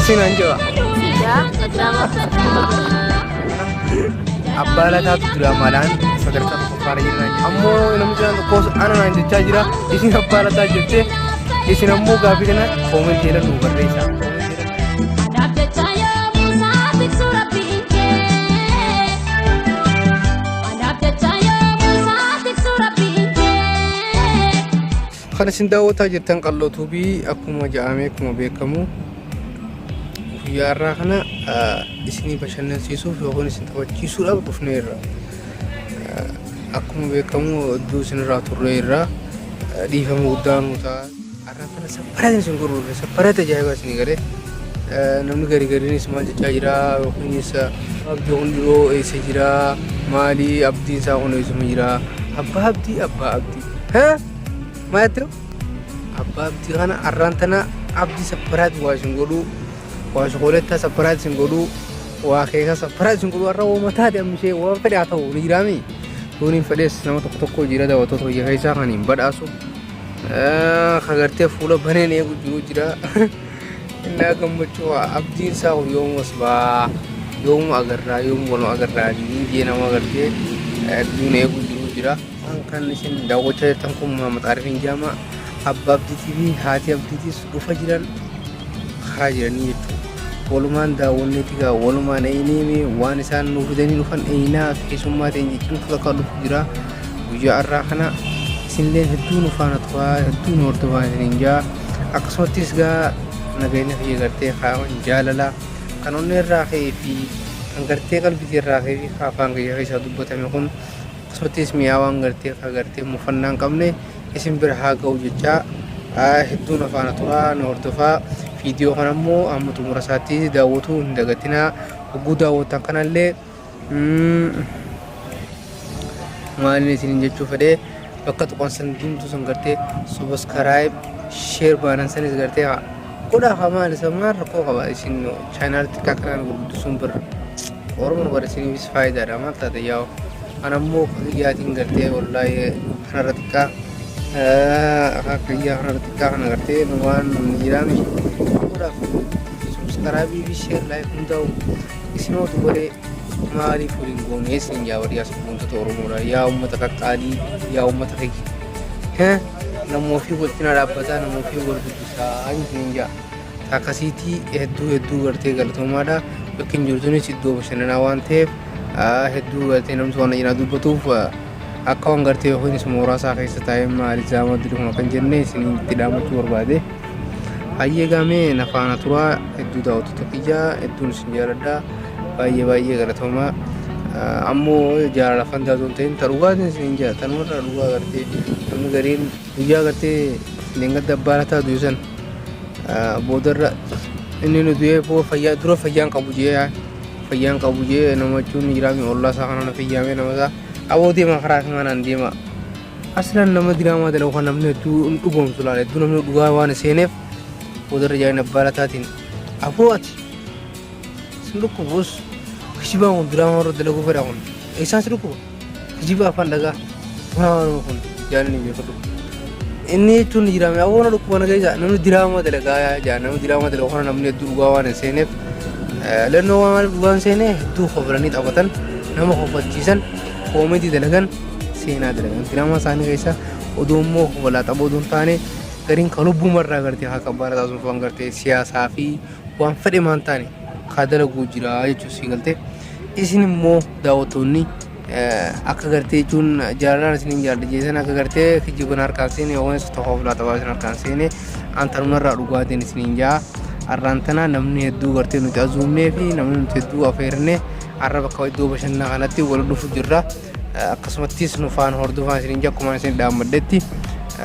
Sinanjaa. Sigaa drama. Abbaa taatu dramaadhaan sadarkaa tokkoffaarra jiran. Ammoo namni jiraan tokkos ana naan jechaa jira. Isin abbaa lataa jettee isin ammoo gaaffii kana koomenteedhaan nu barreessaa. Kan isin daawwataa jirtan qalloo tuubii akkuma jedhamee akkuma beekamu guyyaa irraa kana isinii bashannansiisuuf yookiin isin taphachiisuudhaaf dhufneerra. Akkuma beekamu iddoo isinirraa turreerra dhiifama guddaa nuu ta'a. Har'a kana saffaratiin isin gurgurre saffara tajaajila isinii galee namni garii gariinis maal jechaa jira yookiinis abdii hundoo eessa jira maalii abdiin isaa kun eessuma jira abbaa abdii maatiro abbaa abdii kana har'aan tana abdii saffaraati waa isin godhuu waa shokoleettaa saffaraati isin godhuu waa keeka saffaraati isin godhuu har'a uumataati ammishee waan fedhe haa ta'u ni jiraami yooniin fedhees nama tokko tokko jira daawwattoota hojii keessaa kan hin badhaasu kagartee fuula baneen eegu jiru jira innaa gammachuu abdiin isaa yoomumas baa yoomu agarraa yoomu waluma agarraa jee nama agartee duun eegu jiru jira. Kan isin daawwachaa jirtan kun Muhammad Arifin jedhama. Abbaa abdiitii fi haati abdiitiis dhufa jiran haa jiranii jechuudha. Walumaan daawwanneeti gaa walumaan eenyee waan isaan nuuf fidanii dhufan eenyaa keessummaa ta'e jechuun akka dhufu jira. Guyyaa har'aa kana isinillee hedduu nu faana turaa hedduu nu hordofaa isiniin jaa akkasumattis gaa nageenya fi gartee jaalala kan onnee irraa ka'ee fi kan gartee qalbii irraa ka'ee fi afaan kiyyaa keessaa dubbatame kun akkasumattis mi'aawaan gartee mufannaan qabne isin bira haa ga'u jechaa hedduun afaana turaa nu hordofaa viidiyoo kana immoo amma xumura isaatti daawwatuu hin dagatinaa hogguu daawwattan kanallee maaliin isiniin jechuu fedhee bakka tuqan san diimtuu san gartee subscribe share baanan sanis gartee godhaa hamaan isa maal rakkoo qaba isin chaanaal xiqqaa kanaan guddisuun bira oromoon bara isiniifis faayidaadha maal taate yaa'u ana immoo kiyyaatiin gartee wallahi kanarra xiqqaa kiyyaa kanarra xiqqaa kana gartee waan jiraami godhaaf subscribe fi share like hundaa'u isinootu godhee maaliif waliin goonee isin yaa wariyaas uummata oromoodha yaa uummata qaqqaalii yaa uummata kiyya nama ofii walcinaa dhaabbataa nama ofii wal guddisaa isin jaa akkasiitii hedduu gartee galatoomaadha bakki hin jirtunis iddoo bashannanaa waan ta'eef hedduu gartee namni waan ajinaa dubbatuuf akka waan gartee yookiin mooraa isaa keessa taa'ee maaliif zaamaa dirqama kan jenne isin itti dhaamachuu barbaade hayyee gaamee nafaana turaa hedduu daawwattoota kiyyaa hedduun isin jaaladha baay'ee galatoomaa ammoo jaalala fantaa osoo hin ta'in ta'uugaatiin isin jaa tanumarraa dhugaa gartee namni gariin guyyaa gartee leengadda abbaa lataa duusan boodarra inni nu du'ee fayyaa dura fayyaan qabu jee nama jechuun jiraami ollaa isaa kana fayyaamee nama isaa aboo deema karaa kanaan deema aslan nama diraamaa dalagu kan namni hedduu dhugoomsu laala hedduu namni dhugaa waan seeneef boodarra jaa'in abbaa lataatiin aboo ati sin dhukkubus kijibaa kun diraamaa irra dalaguu fedha kun eessaan si dhukkuba kijibaa afaan dhagaa waan kun jaalani beekadhu inni jechuun jiraame aboona dhukkuba nagaa isaa namni diraamaa dalagaa jaa namni diraamaa dalagu kana namni hedduu dhugaa waan hin seeneef lennoo waan dhugaan seenee hedduu kofalanii taphatan nama kofalchiisan koomedii dalagan seenaa dalagan diraamaa isaanii keessa oduu immoo kofalaa xaboo oduun taane gariin kan lubbumarraa gartee haa qabbaara taasisuun waan gartee siyaasaa fi waan fedhe maan taane kaa dalaguu jira jechuun sii galtee isin immoo daawwattoonni akka gartee jechuun jaalalaan isiniin jaalladheessan akka gartee kijiban harkaan seene yookaan isa tokkoof laata baasin harkaan seene antanumarraa dhugaatiin isiniin jaa har'aan tana namni hedduu gartee nuti azuumnee fi namni nuti hedduu afeernee har'a bakka iddoo bashannanaa kanatti wal dhufu jirra akkasumattis nu faana hordofaa isiniin jaa akkuma isin dhaammaddetti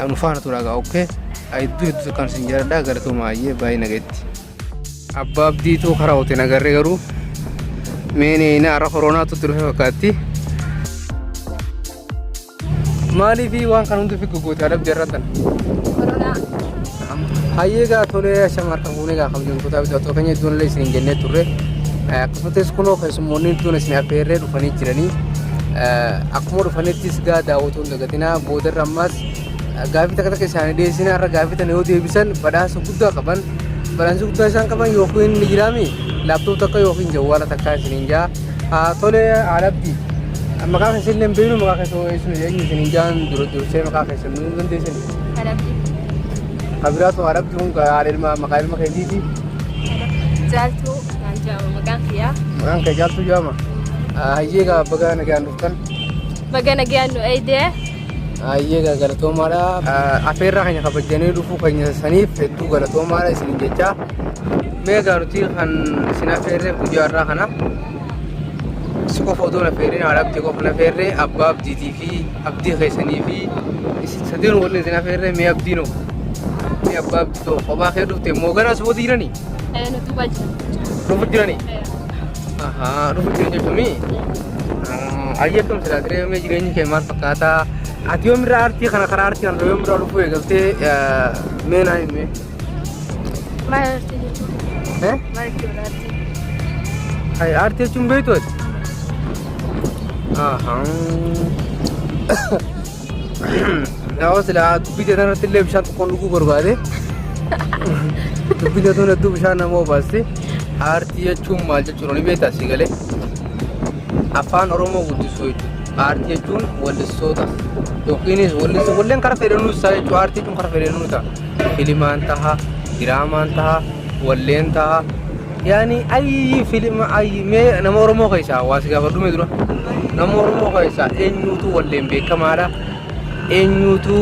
nu faana turaagaa okkee hedduu kan isin jaalladhaa galatoomaa baay'ee nagayetti. Abbaa abdiituu karaa hoteen agarree garuu meeneena har'a koronaatu dhufe fakkaatti. Maaliif waan kan hundi fi gogootee adabdee irratti hayyee gaa tolee shamarra fuunee gaa qabdeen kutaa bitatoo keenya iddoon illee isin jennee turre akkasumas kunoo keessummoonni iddoon isin affeerree dhufanii jiranii akkuma dhufanittis gaa daawwatuun dagatinaa boodarra ammas gaafii takka takka isaanii dhiyeessina har'a gaafii tana yoo deebisan badhaasa guddaa qaban Balansi guddaa isaan qaban yookiin ni jiraami laaptooп takka yookiin jawwaala takka isiniin jaa tole alabdi maqaa keessan illee beenu maqaa keessan eessuun eenyu isiniin jaan dursee maqaa keessan nu dandeessan. Alabdi. Kabiraatu alabdi kun ilma maqaa ilma keetiiti. Jaaltuu naan jaama maqaan kiyyaa. Maqaan kee jaaltuu jaama. Hayyeegaa baga nagaan dhuftan. Baga nagaan nu eeyidee. Hayyeegaa galatoomaadha. Afeerraa keenya kabajanii dhufuu keenya saniif hedduu galatoomaadha isin jechaa. Meegaa nuti kan isin afeerree guyyaarraa kana. Si qofa otoo na feerreen alabdi qofa na feerree abbaa abdiitii fi abdii keessanii fi sadeen waliin isin afeerree mee abdiinoo. Mee abbaa abdii ta'u kophaa kee dhufte moo gara asumatti jiranii? Nuti baja. Dhufu jiranii? Dhufu jiran jechuun ayyaakam silaatiree mee jireenyi kee maal fakkaataa? Ati yoomirraa aartii kana karaa aartii kana yoomirraa dhufuu eegaltee mee naa himee? Maal aartii jechuun? Maal jechuun aartii? Aartii jechuun beektu ati? Yoo silaa dubbii irratti illee bishaan tokkoon dhuguu barbaade dubbii irratti hedduu bishaan nama obaaste aartii jechuun maal jechuudha ni beektaa si galee afaan oromoo guddisuu jechuudha aartii jechuun wallistoota yookiinis walleen karaa fedhannuu isaa jechuudha aartii jechuun karaa fedhannuu ta'a filimaan taha diraamaan taha walleen taha yaani ayyi filima ayyi mee nama oromoo keessaa hawaasi gaafa dhume dura nama oromoo keessaa eenyuutu walleen beekamaadha eenyuutu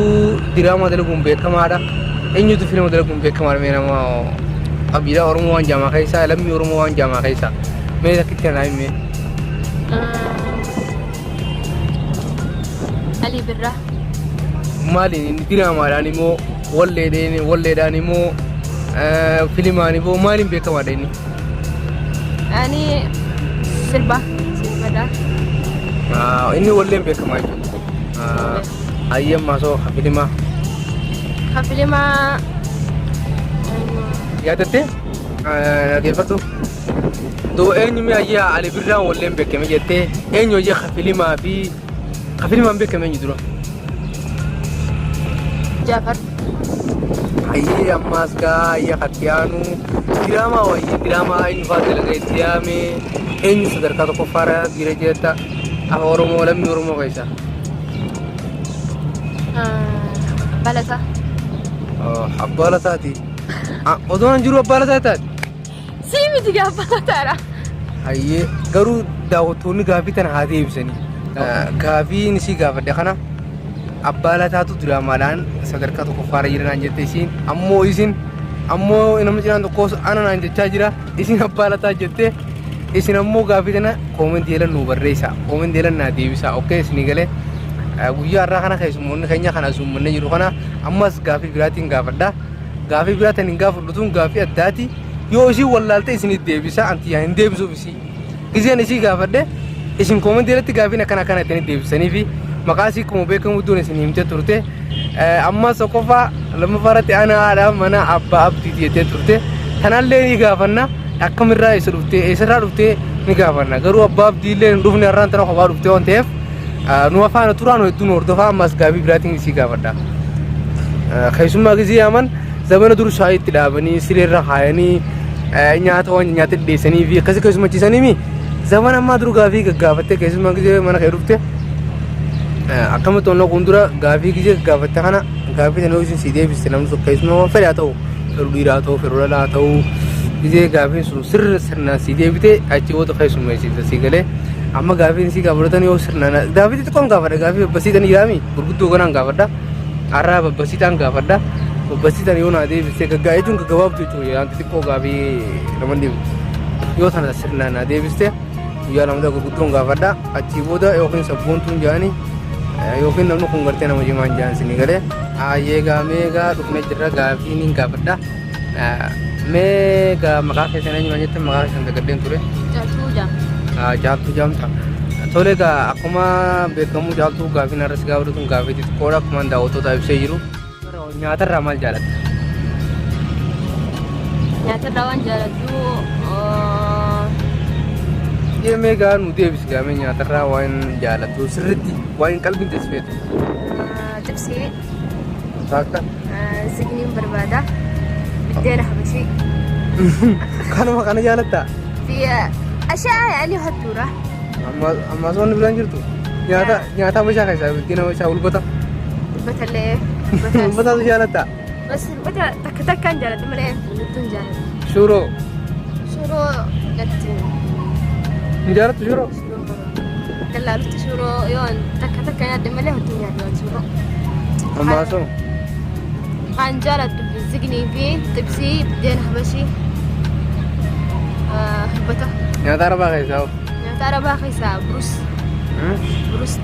diraama dalaguun beekamaadha eenyuutu filima dalaguun beekamaadha mee nama qabiilaa oromoo waan jaamaa keessaa lammii oromoo waan jaamaa keessaa mee takkitti kanaa himee. Alii Birraa. Maaliin diraamaadhaan immoo walleedhaan immoo filimaan immoo maaliin beekamaadha inni? Ani sirbadha. Inni walleen beekamaa jechuudha. Ayyammaa soo hafilimaa. Hafilimaa. Yaadattee? Nageeffadhu. Doo eenyu mee ayyaa Ali Birraan walleen beekame jettee eenyu hojii hafilimaa fi hafilimaan beekame eenyu dura? Jaafar. Ayyee ammaas gaa ayyaa Hattiyaanuu diraamaa wayii diraamaa eenyu fa'aa dalagaa itti yaame eenyu sadarkaa tokkoffaarra jira jetta afaan Oromoo lammii Oromoo keessaa. Balataa. Abbaa Lataati. Odoon jiru abbaa Lataa taati. Sii miti gaafa Lataadha. Ayyee garuu daawwattoonni gaaffii tana haa deebisanii. Gaaffiin isii gaafadhe kana abbaa Lataatu diraamaadhaan sadarkaa tokkoffaarra jira naan jette isiin ammoo nama cinaan tokkos ana naan jechaa jira isin abbaa Lataa jette isin ammoo gaaffii tana koomentii jedhan nuu barreessaa koomentii jedhan naa deebisaa okkee isinii galee guyyaa irraa kana keessummoonni keenya kana summannee jiru kana ammas gaaffii biraatiin gaafadha gaaffii biraatiin hin gaafadhutuun gaaffii addaati yoo isii wallaalte isinii deebisaa anti yaa hin deebisuuf isii giseen isii gaafadhe isin koomentii irratti gaaffiin akkana ittiin deebisanii fi maqaa isii akkuma beekamu iddoon isin himtee turte ammas qofa lammaffaarratti ana haadha mana abbaa abdiiti jettee turte kanallee ni gaafanna akkamirraa eessarraa dhuftee ni gaafanna garuu abbaa abdiillee hin dhufne har'aan tana kophaa dhuftee waan ta'eef nu afaana turaan hedduun hordofaa ammas gaaffii biraatiin isii gaafadha. Keessummaa gisee aman zamana dur shaayii itti dhaabanii sireerra kaayanii nyaata waan nyaata dhiyeessanii fi akkasii keessummachiisanii zamana ammaa dur gaaffii gaggaafattee keessummaa gisee mana kee dhufte akkamitti onnoo kun dura gaaffii gisee gaggaafatte kana gaaffii sana isin si deebiste namni tokko keessumaa waan fedhaa ta'u fedhuu dhiiraa ta'u fedhuu dhalaa ta'u gisee gaaffiin sun sirnaan si deebite achi booda keessummeessite si galee amma gaafiin si gaafatan yoo sirnaan gaafii xixiqqoon gaafadha gaafii babbasiitan jiraami gurguddoo ganaan gaafadha har'aa babbasiitaan gaafadha babbasiitan yoo naa deebiste gaggaa jechuun gaggabaabtu jechuudha waan xixiqqoo gaafii nama deebisu yoo tana sirnaan naa deebiste guyyaa lamata gurguddoon gaafadha achi booda yookiin sabboontuun jaanii yookiin namni kun gartee nama jimaan jaan sinii galee aayyeegaa meegaa dhufnee jirra gaafiin hin gaafadha meegaa maqaa keessan eenyumaan jette maqaa keessan dagadeen ture. Jaaltuu jaamta. Jaaltuu jaamta. Tole egaa akkuma beekamu jaaltuu gaafiin har'as gaafatu tun gaafii xixiqqoodha akkuma daawwattoota ibsee jiru. Nyaatarraa maal jaalatta? Nyaatarraa waan jaalattu Deemee gaa nu deebisi gaamee nyaatarraa waan jaalattu sirriitti waan qalbiin teessifeetu. Tibsii. Saakka. Signiin barbaada. Biddeena habashii. Kanuma kana jaalatta. في أشياء يعني هالدورة. Amma soonni bilaan jirtu. Nyaata bishaa keessaa bittina bishaa ulbata. بتلي Ulbataatu jaalatta. بس بتا تك كان جالد ملين بدون جالد. Shuroo. شورو لتين. Hin jaalattu shuroo. كلا لست شورو يون تك يد ملين بدون جالد شورو. Ammaa soo. كان جالد بالزقني فيه تبسي بدين حبشي. بتا. Nyaata arbaa keessaa hoo. ترى باقي ساعة بروست.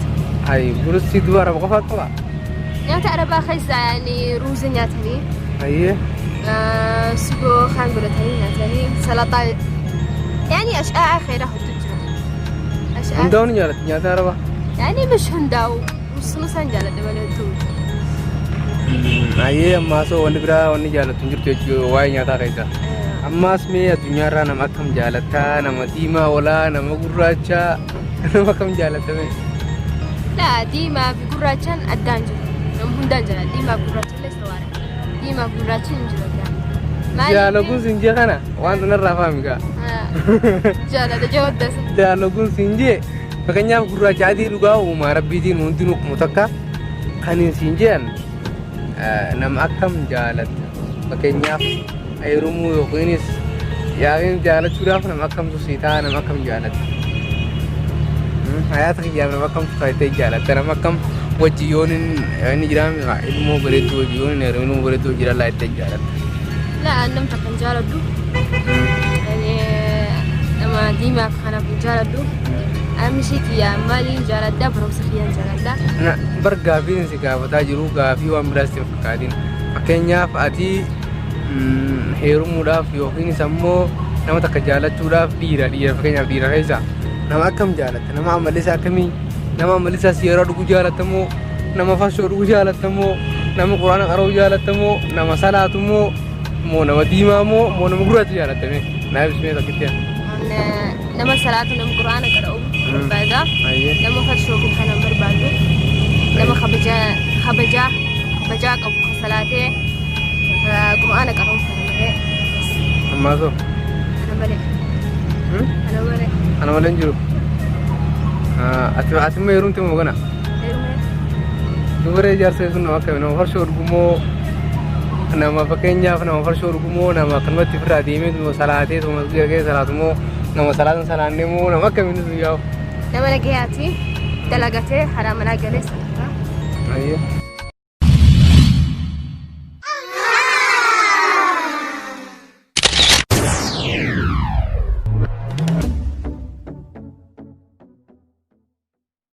Ayi burusti duba araba qofa qaba. ترى باقي ساعة يعني روز نياتني. Ayyee. سجو خان قلتني نياتني سلطة يعني أشياء خيرة هتجرا. أشياء. Hundaa'uun ni jaallatti nyaata arabaa. يعني مش هنداو نص جالد ولا توج. Ayyee ammaa soo wanni biraa wanni jaallattu hin jirtu jechuudha waa'ee nyaataa keessaa. Ammaas mee addunyaarraa nama akkam jaalattaa nama diimaa olaa nama gurraachaa nama akkam jaalatame. لا ديما بقراتشان أدانجل. نم هندانجل ديما بقراتشان ليس وارد. ديما بقراتشان جلدا. Jaalaguun sinjee kana wanta narraa faamigaa. جالد جود دس. Jaalaguun sinjee fakkeenyaaf gurraacha adii dhugaa uumaa rabbiitiin hundinuu mutakka kan hin sinjeen nama akkam jaalatta fakkeenyaaf heerumuu yookiinis yaa'in jaalachuudhaaf nama akkamtu siitaa nama akkam jaalatta. Hayaata kiyyaaf nama akkamtu taatee jaalatta nama akkam wajjiyyoon inni jiraame ilmoo bareedduu wajjiyyoon inni ilmoo bareedduu jira laa itti jaalatta. لا أنا متكن جالدو. يعني لما ديما خنا بجالدو. أمشي كيا مالي جالدا بروس خيان جالدا. Bar gaafiin si gaafataa jiru gaafii waan biraas hin fakkaatin. Fakkeenyaaf ati heerumuudhaaf yookiinis ammoo nama takka jaalachuudhaaf dhiira fakkeenyaaf dhiira keessa nama akkam jaalatta nama ammallisaa akkamii nama ammallisaa siyaraa dhuguu jaalattamoo nama farshoo dhuguu jaalattamoo nama quraana qara'uu jaalattamoo nama salaatumoo moo nama diimaa moo nama gurraacha jaalattame naaf ibsumee takkitti لما صلاة نم قرآن قرأوا بربادا. لما فرشوا بخنا بربادو. لما خبجا أبو صلاته قرآن قرأوا فنمرة. Ammaa soo. Ana malee hin jiru. Ati immoo heerumte moo kana? Dubaree ijaarsa sun nama akkami nama farshoo dhugumoo nama fakkeenyaaf nama farshoo dhugumoo nama akkanumatti ofirraa deemee salaatee salaatumoo nama salaatan salaannee moo nama akkamiin yaa'u. Nama nagayyaati dalagate haraa manaa galee salaata. Ayyee.